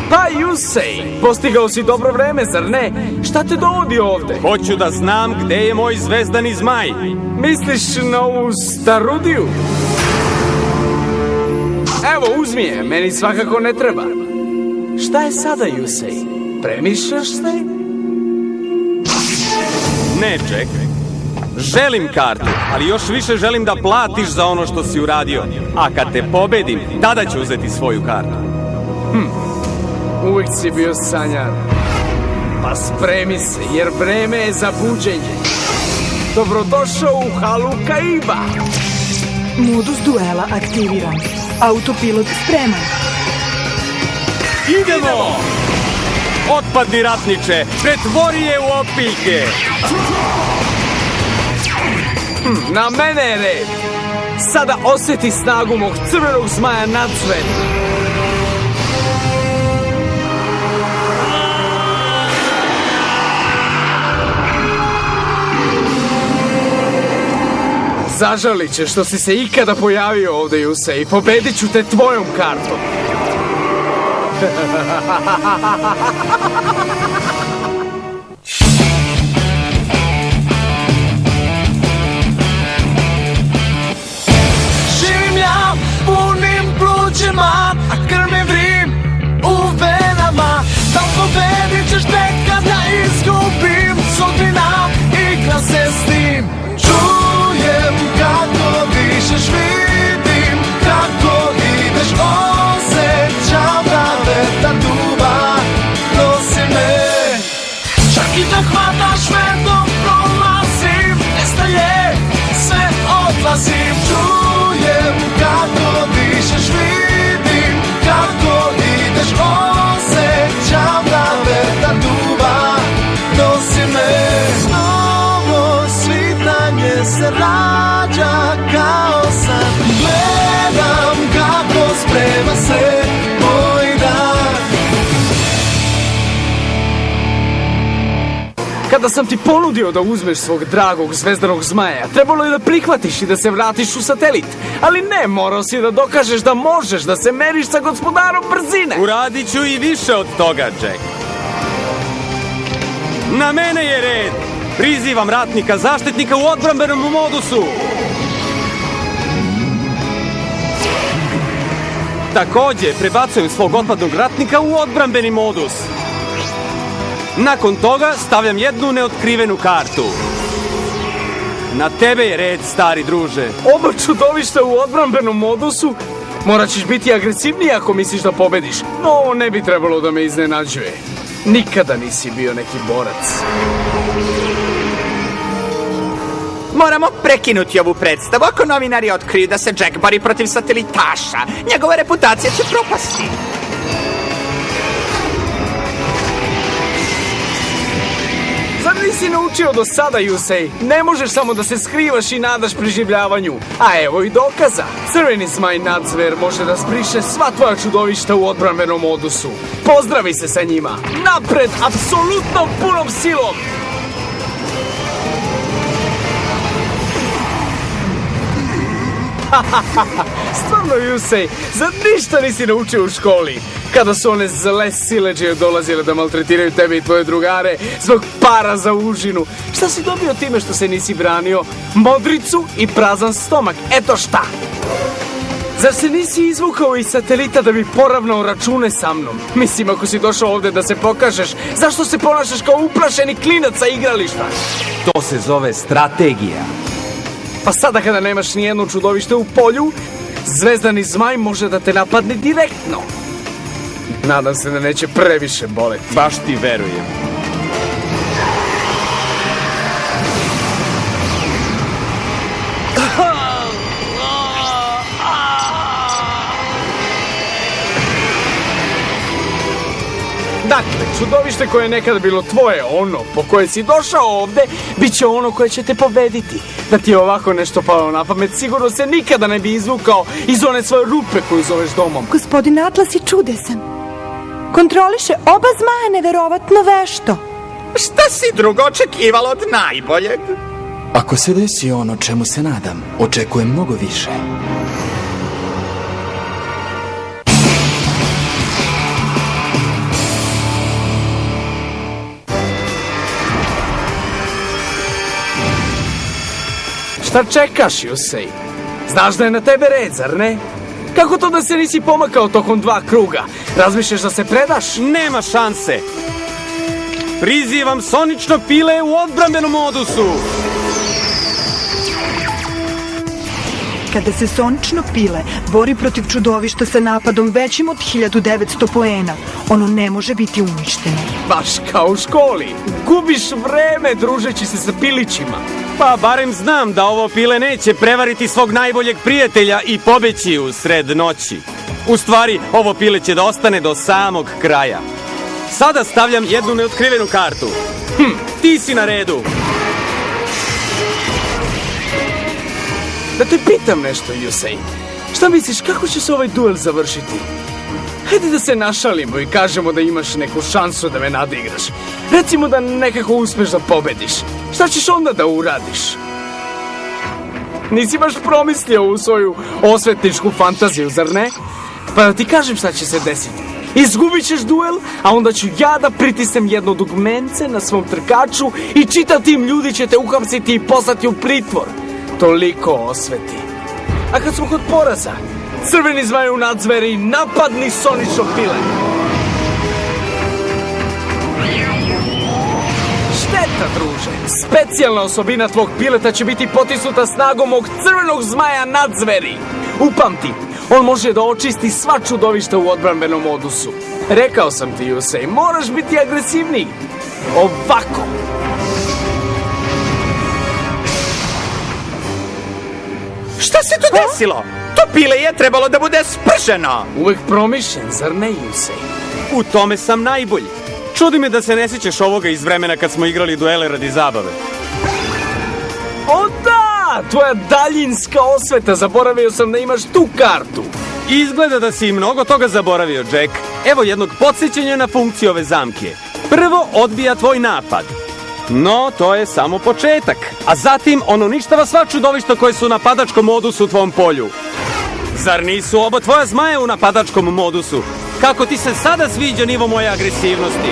Pa Jusej, postigao si dobro vreme, zar ne? Šta te dovodi ovde? Hoću da znam gde je moj zvezdani zmaj. Misliš na ovu starudiju? Evo, uzmi je, meni svakako ne treba. Šta je sada, Jusej? Premišljaš se? Ne, Jack. Želim kartu, ali još više želim da platiš za ono što si uradio. A kad te pobedim, tada ću uzeti svoju kartu. Uvijek si bio sanjar. Pa spremi se, jer vreme je za buđenje. Dobrodošao u halu Kaiba. Modus duela aktiviran. Autopilot spreman. Idemo! Otpadni ratniče, pretvori je u opiljke! Na mene je red. Sada osjeti snagu mog crvenog zmaja nadzven. Zažalit će što si se ikada pojavio ovde, Jusej, i pobedit ću te tvojom kartom. Živim ja punim plućima, a krv mi vrim u venama. Da pobedit ćeš tek kada izgubim, sudbina igra se s tim. Čujem kako dišeš, vidim kako ideš, osjećam da vetar duva nosi me. Čak i da hvataš me dok prolazim, nestaje, sve odlazim. Čujem kako dišeš, vidim kako ideš, osjećam da vetar duva nosi me. Novo svitanje se rađa kao san, gledam kako sprema se moj dan. Kada sam ti ponudio da uzmeš svog dragog zvezdanog zmaja, trebalo je da prihvatiš i da se vratiš u satelit. Ali ne, morao si da dokažeš da možeš da se meriš sa gospodarom brzine. Uradit ću i više od toga, Jack. Na mene je red. Prizivam ratnika zaštitnika u odbrambenom modusu. Takođe, prebacujem svog otpadnog ratnika u odbrambeni modus. Nakon toga stavljam jednu neotkrivenu kartu. Na tebe je red, stari druže. Oba čudovišta u odbrambenom modusu? Morat ćeš biti agresivniji ako misliš da pobediš. No, ovo ne bi trebalo da me iznenađuje. Nikada nisi bio neki borac. Moramo prekinuti ovu predstavu ako novinari otkriju da se Jack bori protiv satelitaša. Njegova reputacija će propasti. Zar nisi naučio do sada, Jusej? Ne možeš samo da se skrivaš i nadaš preživljavanju. A evo i dokaza. Crveni zmaj nadzver može da spriše sva tvoja čudovišta u odbrambenom modusu. Pozdravi se sa njima. Napred, apsolutno punom silom. Stvarno, Jusej, zar ništa nisi naučio u školi? Kada su one zle siledžije dolazile da maltretiraju tebe i tvoje drugare zbog para za užinu. Šta si dobio time što se nisi branio? Modricu i prazan stomak, eto šta! Zar se nisi izvukao iz satelita da bi poravnao račune sa mnom? Mislim, ako si došao ovde da se pokažeš, zašto se ponašaš kao uplašeni klinac sa igrališta? To se zove strategija. Pa sada kada nemaš nijedno čudovište u polju, zvezdani zmaj može da te napadne direktno. Nadam se da neće previše boleti. Baš ti verujem. Dakle, čudovište koje je nekada bilo tvoje, ono po koje si došao ovde, bit će ono koje će te pobediti. Da ti je ovako nešto palo na pamet, sigurno se nikada ne bi izvukao iz one svoje rupe koju zoveš domom. Gospodin Atlas je čudesan. Kontroliše oba zmaja neverovatno vešto. Šta si drugo očekivalo od najboljeg? Ako se desi ono čemu se nadam, očekujem mnogo više. Šta čekaš, Yusei? Znaš da je na tebe red, zar ne? Kako to da se nisi pomakao tokom 2 kruga? Razmišljaš da se predaš? Nema šanse. Prizivam sonično pile u odbrambenom modusu. Kada se sonično pile bori protiv čudovišta sa napadom većim od 1900 poena, ono ne može biti uništeno. Baš kao u školi. Gubiš vreme družeći se sa pilićima. Pa barem znam da ovo pile neće prevariti svog najboljeg prijatelja i pobeći u sred noći. U stvari, ovo pile će da ostane do samog kraja. Sada stavljam jednu neotkrivenu kartu. Ti si na redu. Da te pitam nešto, Yusei. Šta misliš, kako će se ovaj duel završiti? Hajde da se našalimo i kažemo da imaš neku šansu da me nadigraš. Recimo da nekako uspeš da pobediš. Šta ćeš onda da uradiš? Nisi baš promislio u svoju osvetničku fantaziju, zar ne? Pa da ti kažem šta će se desiti. Izgubit ćeš duel, a onda ću ja da pritisnem jedno dugmence na svom trkaču i čitav tim ljudi će te uhapsiti i poslati u pritvor. Toliko osveti. A kad smo kod poraza, crveni zmaj u nadzveri, napadni sonično pile. Šteta, druže. Specijalna osobina tvog pileta će biti potisnuta snagom mog crvenog zmaja nadzveri. Upamti, on može da očisti sva čudovišta u odbrambenom modusu. Rekao sam ti, Yusei, moraš biti agresivniji. Ovako. Šta se tu desilo? To pile je trebalo da bude sprženo. Uvek promišljen, zar ne, Yusei? U tome sam najbolji. Čudi me da se ne sjećaš ovoga iz vremena kad smo igrali duele radi zabave. O da! Tvoja daljinska osveta, zaboravio sam da imaš tu kartu. Izgleda da si i mnogo toga zaboravio, Jack. Evo jednog podsjećanja na funkciju ove zamke. Prvo odbija tvoj napad. No, to je samo početak. A zatim on uništava sva čudovišta koje su u napadačkom modusu u tvom polju. Zar nisu oba tvoja zmaja u napadačkom modusu? Kako ti se sada sviđa nivo moje agresivnosti?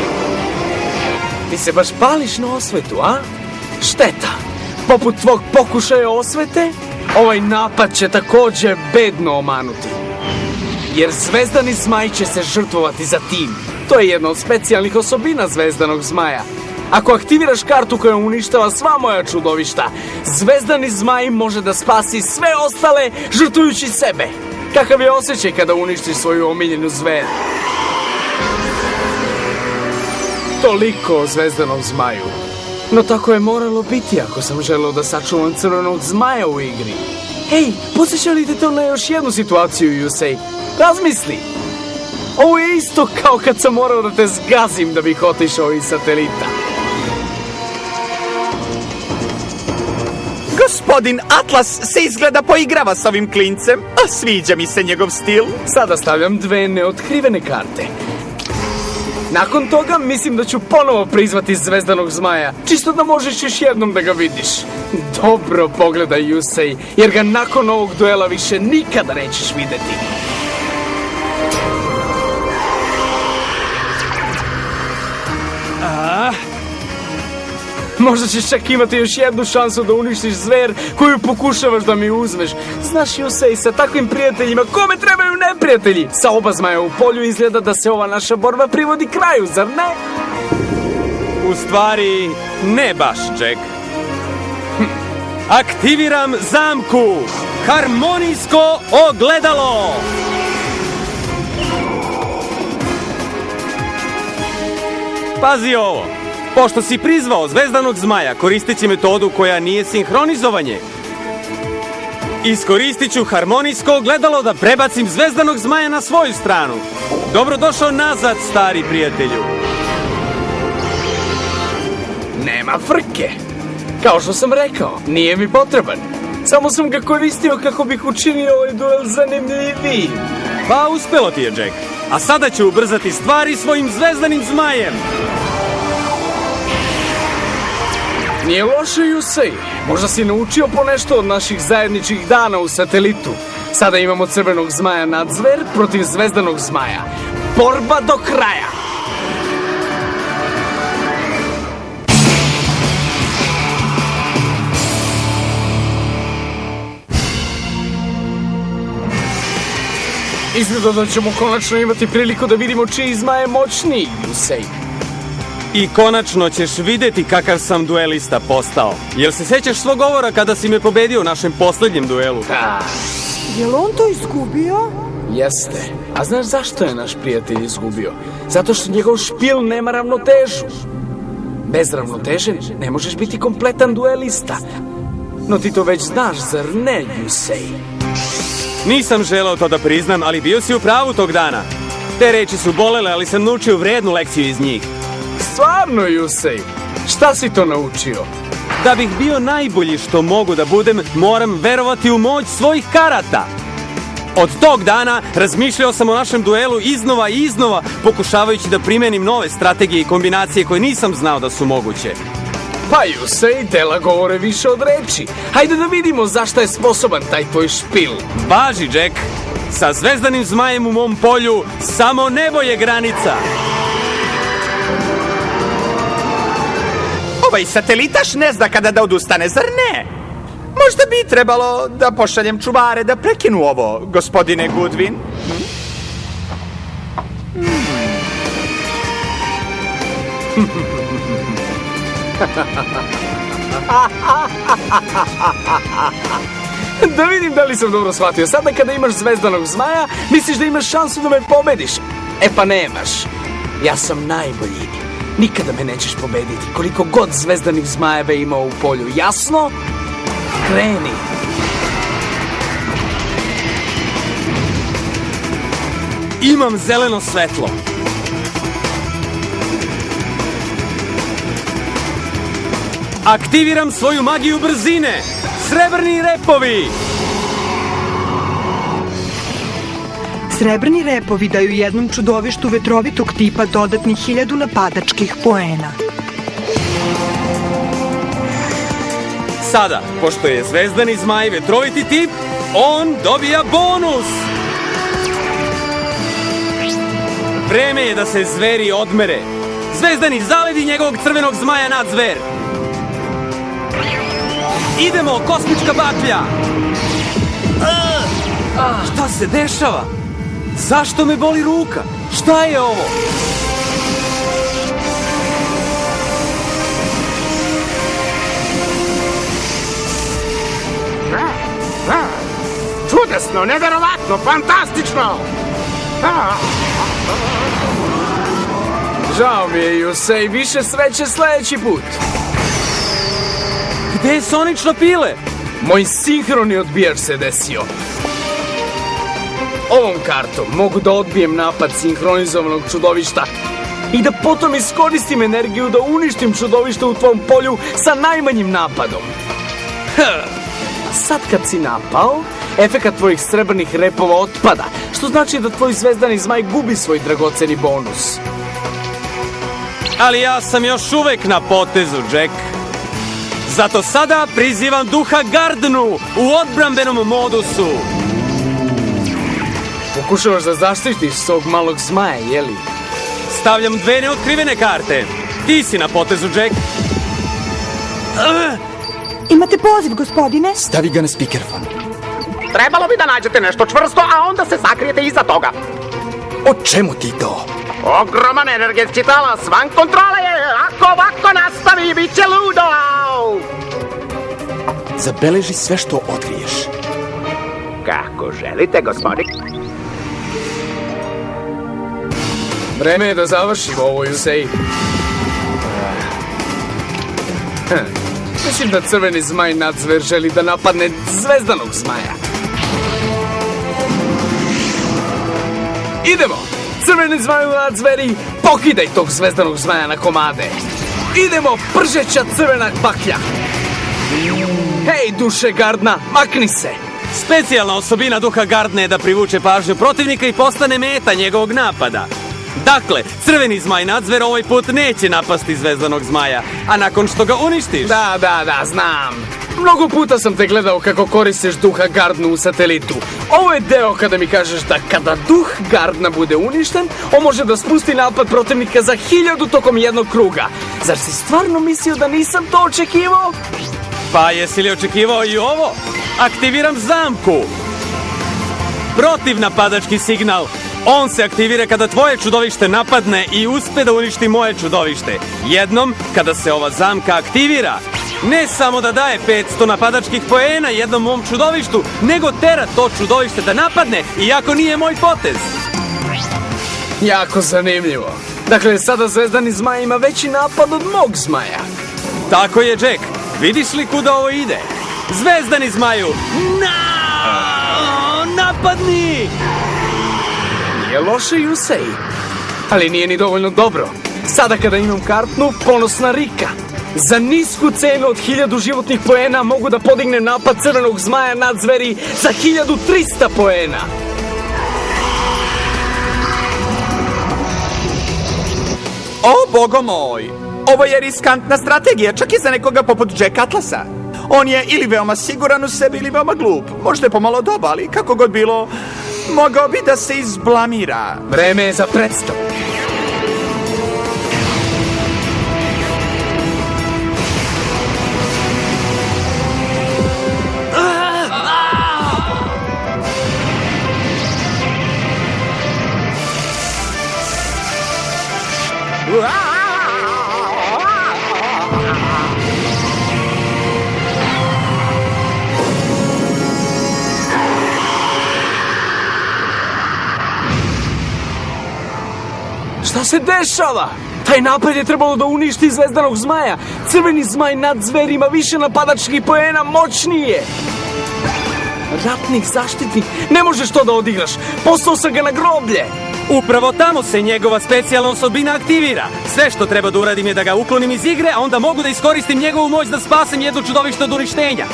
Ti se baš pališ na osvetu, a? Šteta. Poput tvog pokušaja osvete, ovaj napad će takođe bedno omanuti. Jer zvezdani zmaj će se žrtvovati za tim. To je jedna od specijalnih osobina zvezdanog zmaja. Ako aktiviraš kartu koja uništava sva moja čudovišta, zvezdani zmaj može da spasi sve ostale žrtvujući sebe. Kakav je osjećaj kada uništiš svoju omiljenu zveru? Toliko o zvezdanom zmaju. No tako je moralo biti ako sam želeo da sačuvam crvenog zmaja u igri. Hej, podsjeća li te to na još jednu situaciju, Yusei? Razmisli. Ovo je isto kao kad sam morao da te zgazim da bih otišao iz satelita. Gospodin Atlas se izgleda poigrava s ovim klincem, a sviđa mi se njegov stil. Sada stavljam 2 neotkrivene karte. Nakon toga mislim da ću ponovo prizvati zvezdanog zmaja, čisto da možeš još jednom da ga vidiš. Dobro pogledaj, Yusei, jer ga nakon ovog duela više nikada nećeš videti. Možda ćeš čak imati još jednu šansu da uništiš zver koju pokušavaš da mi uzmeš. Znaš, Yusei, sa takvim prijateljima kome trebaju neprijatelji? Sa oba zmaja u polju izgleda da se ova naša borba privodi kraju, zar ne? U stvari, ne baš, Jack. Aktiviram zamku! Harmonijsko ogledalo! Pazi ovo! Pošto si prizvao zvezdanog zmaja, koristeći metodu koja nije sinhronizovanje, iskoristit ću harmonijsko ogledalo da prebacim zvezdanog zmaja na svoju stranu. Dobrodošao nazad, stari prijatelju. Nema frke. Kao što sam rekao, nije mi potreban. Samo sam ga koristio kako bih učinio ovaj duel zanimljiviji. Pa uspelo ti je, Jack. A sada ću ubrzati stvari svojim zvezdanim zmajem. Nije loše, Yusei. Možda si naučio ponešto od naših zajedničkih dana u satelitu. Sada imamo crvenog zmaja nadzver protiv zvezdanog zmaja. Borba do kraja! Izgleda da ćemo konačno imati priliku da vidimo čiji zmaj je moćniji, Yusei. I konačno ćeš videti kakav sam duelista postao. Jel se sećaš svog govora kada si me pobedio u našem poslednjem duelu? Jel on to izgubio? Jeste. A znaš zašto je naš prijatelj izgubio? Zato što njegov špil nema ravnotežu. Bez ravnoteže ne možeš biti kompletan duelista. No ti to već znaš, zar ne, Yusei? Nisam želeo to da priznam, ali bio si u pravu tog dana. Te reči su bolele, ali sam naučio vrednu lekciju iz njih. Stvarno, Yusei? Šta si to naučio? Da bih bio najbolji što mogu da budem, moram verovati u moć svojih karata. Od tog dana razmišljao sam o našem duelu iznova i iznova, pokušavajući da primenim nove strategije i kombinacije koje nisam znao da su moguće. Pa, Yusei, dela govore više od reči. Hajde da vidimo zašto je sposoban taj tvoj špil. Važi, Jack. Sa zvezdanim zmajem u mom polju, samo nebo je granica. Ovaj satelitaš ne zna kada da odustane, zar ne? Možda bi trebalo da pošaljem čuvare da prekinu ovo, gospodine Goodwin. Da vidim da li sam dobro shvatio. Sada kada imaš zvezdanog zmaja, misliš da imaš šansu da me pobediš? E pa nemaš. Ja sam najbolji. Nikada me nećeš pobediti, koliko god zvezdanih zmajeva imao u polju. Jasno? Kreni. Imam zeleno svetlo. Aktiviram svoju magiju brzine. Srebrni repovi. Srebrni repovi daju jednom čudovištu vetrovitog tipa dodatnih 1000 napadačkih poena. Sada, pošto je zvezdani zmaj vetroviti tip, on dobija bonus. Vreme je da se zveri odmere. Zvezdani, zaledi njegovog crvenog zmaja nad zver. Idemo, kosmička baklja! Šta se dešava? Zašto me boli ruka? Šta je ovo? Čudesno, neverovatno, fantastično! Žao mi je, Yusei, više sreće sledeći put. Gde je sonično pile? Moj sinhroni odbijač se desio. Ovom kartom mogu da odbijem napad sinhronizovanog čudovišta i da potom iskoristim energiju da uništim čudovište u tvom polju sa najmanjim napadom. Sad kad si napao, efekat tvojih srebrnih repova otpada, što znači da tvoj zvezdani zmaj gubi svoj dragoceni bonus. Ali ja sam još uvek na potezu, Jack. Zato sada prizivam duha Gardnu u odbrambenom modusu. Pokušavaš da zaštitiš svog malog zmaja, jeli? Stavljam 2 neotkrivene karte. Ti si na potezu, Jack. Imate poziv, gospodine? Stavi ga na speakerfon. Trebalo bi da nađete nešto čvrsto, a onda se sakrijete iza toga. O čemu ti to? Ogroman energetski talas, van kontrole je, ako ovako nastavi, bit će ludo! Zabeleži sve što otkriješ. Kako želite, gospodin? Vreme je da završimo ovo, Yusei. Mislim da crveni zmaj nadzver želi da napadne zvezdanog zmaja. Idemo! Crveni zmaju nadzveri, pokidaj tog zvezdanog zmaja na komade. Idemo, pržeća crvena baklja. Hej, duše Gardna, makni se! Specijalna osobina duha Gardne je da privuče pažnju protivnika i postane meta njegovog napada. Dakle, crveni zmaj nadzver ovaj put neće napasti zvezdanog zmaja, a nakon što ga uništiš... Da, znam. Mnogo puta sam te gledao kako koristiš duha Gardnu u satelitu. Ovo je deo kada mi kažeš da kada duh Gardna bude uništen, on može da spusti napad protivnika za 1000 tokom jednog kruga. Zar si stvarno mislio da nisam to očekivao? Pa jesi li očekivao i ovo? Aktiviram zamku. protivnapadački signal. On se aktivira kada tvoje čudovište napadne i uspe da uništi moje čudovište. Jednom, kada se ova zamka aktivira, ne samo da daje 500 napadačkih poena jednom mom čudovištu, nego tera to čudovište da napadne, iako nije moj potez. Jako zanimljivo. Dakle, sada zvezdani zmaj ima veći napad od mog zmaja. Tako je, Jack. Vidiš li kuda ovo ide? Zvezdani zmaju, napadni! Nije loše, Yusei. Ali nije ni dovoljno dobro. Sada kada imam kartnu, ponosna Rika. Za nisku cenu od 1000 životnih poena mogu da podignem napad crvenog zmaja nad zveri za 1300 poena. O, bogo moj! Ovo je riskantna strategija, čak i za nekoga poput Jack Atlasa. On je ili veoma siguran u sebi ili veoma glup. Možda je pomalo doba, ali kako god bilo, mogao bi da se izblamira. Vreme je za predstavu. Šta se dešava? Taj napad je trebalo da uništi zvezdanog zmaja. Crveni zmaj nad zverima više napadačkih poena moćnije. Ratnik, zaštitnik, ne možeš to da odigraš. Poslao sam ga na groblje. Upravo tamo se njegova specijalna osobina aktivira. Sve što treba da uradim je da ga uklonim iz igre, a onda mogu da iskoristim njegovu moć da spasem jedno čudovište od uništenja.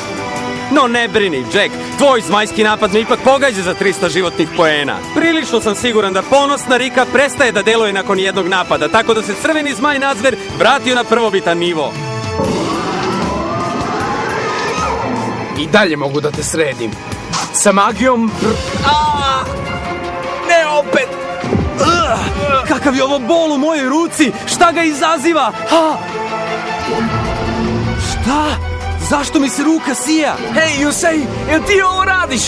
No ne brini, Jack, tvoj zmajski napad me ipak pogađa za 300 životnih poena. Prilično sam siguran da ponosna Rika prestaje da deluje nakon jednog napada, tako da se crveni zmaj nadzver vratio na prvobitan nivo. I dalje mogu da te sredim. Sa magijom... Ne opet! Kakav je ovo bol u mojoj ruci? Šta ga izaziva? Šta? Zašto mi se ruka sija? Hej, Yusei, jel ti ovo radiš?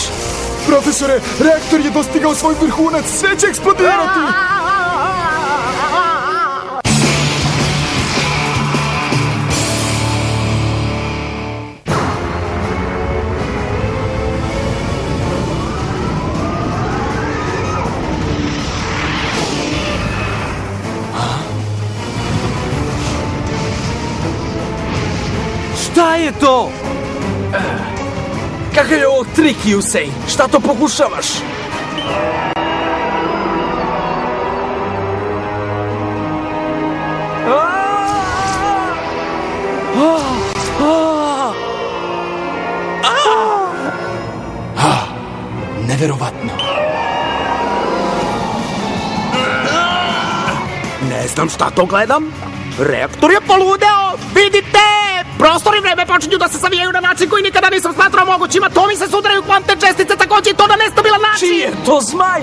Profesore, reaktor je dostigao svoj vrhunac, sve će eksplodirati! Šta je to? Kakav je ovo trik, Yusei? Šta to pokušavaš? Neverovatno. Ne znam šta to gledam. Reaktor je poludeo, vidite! Prostor i vreme počinju da se savijaju na način koji nikada nisam smatrao mogućima. To mi se sudaraju kvantne čestice, takođe i to na nestabilan način. Čiji je to zmaj?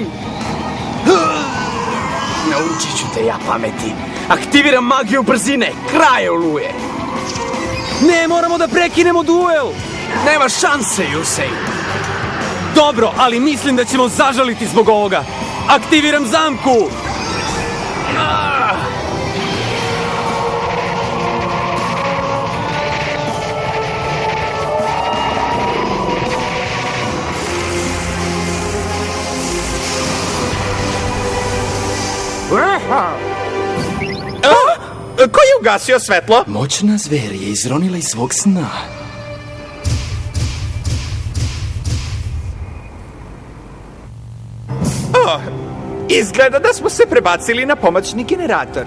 Naučit ću te ja pameti. Aktiviram magiju brzine, kraj oluje. Ne, moramo da prekinemo duel. Nema šanse, Yusei. Dobro, ali mislim da ćemo zažaliti zbog ovoga. Aktiviram zamku. Ko je ugasio svetlo? Moćna zver je izronila iz svog sna. Izgleda da smo se prebacili na pomoćni generator.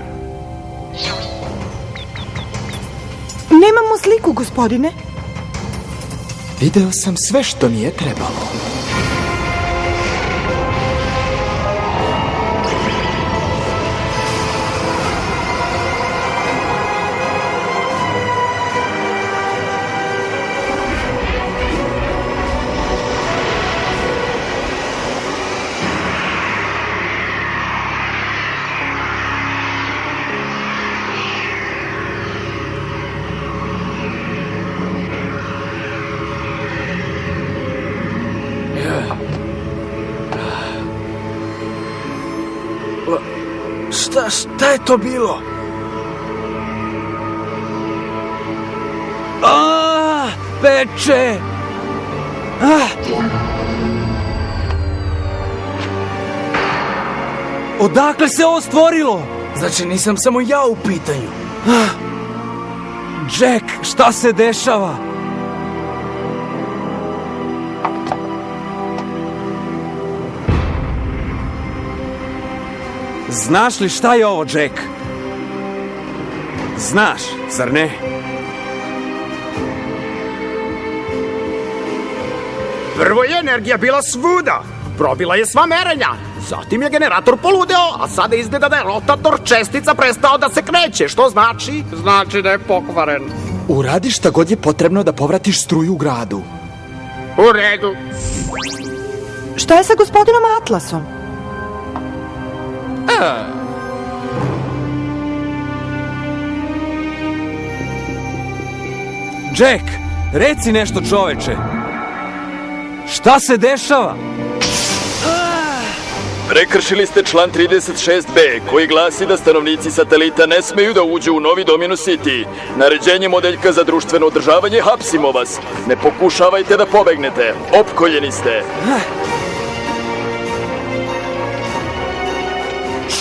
Nemamo sliku, gospodine. Video sam sve što mi je trebalo. Šta je to bilo? Peče! Odakle se ovo stvorilo? Znači nisam samo ja u pitanju. Jack, šta se dešava? Znaš li šta je ovo, Jack? Znaš, zar ne? Prvo je energija bila svuda. Probila je sva merenja. Zatim je generator poludeo, a sada izgleda da je rotator čestica prestao da se kreće. Što znači? Znači da je pokvaren. Uradi šta god je potrebno da povratiš struju u gradu. U redu. Šta je sa gospodinom Atlasom? Jack, reci nešto, čoveče. Šta se dešava? Prekršili ste član 36b, koji glasi da stanovnici satelita ne smeju da uđu u novi Dominus City. Naređenjem odeljka za društveno održavanje hapsimo vas. Ne pokušavajte da pobegnete. Opkoljeni ste.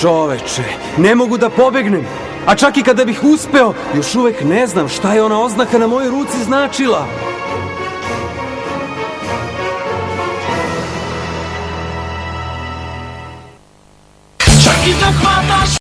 Čoveče, ne mogu da pobegnem. A čak i kada bih uspeo, još uvek ne znam šta je ona oznaka na mojoj ruci značila.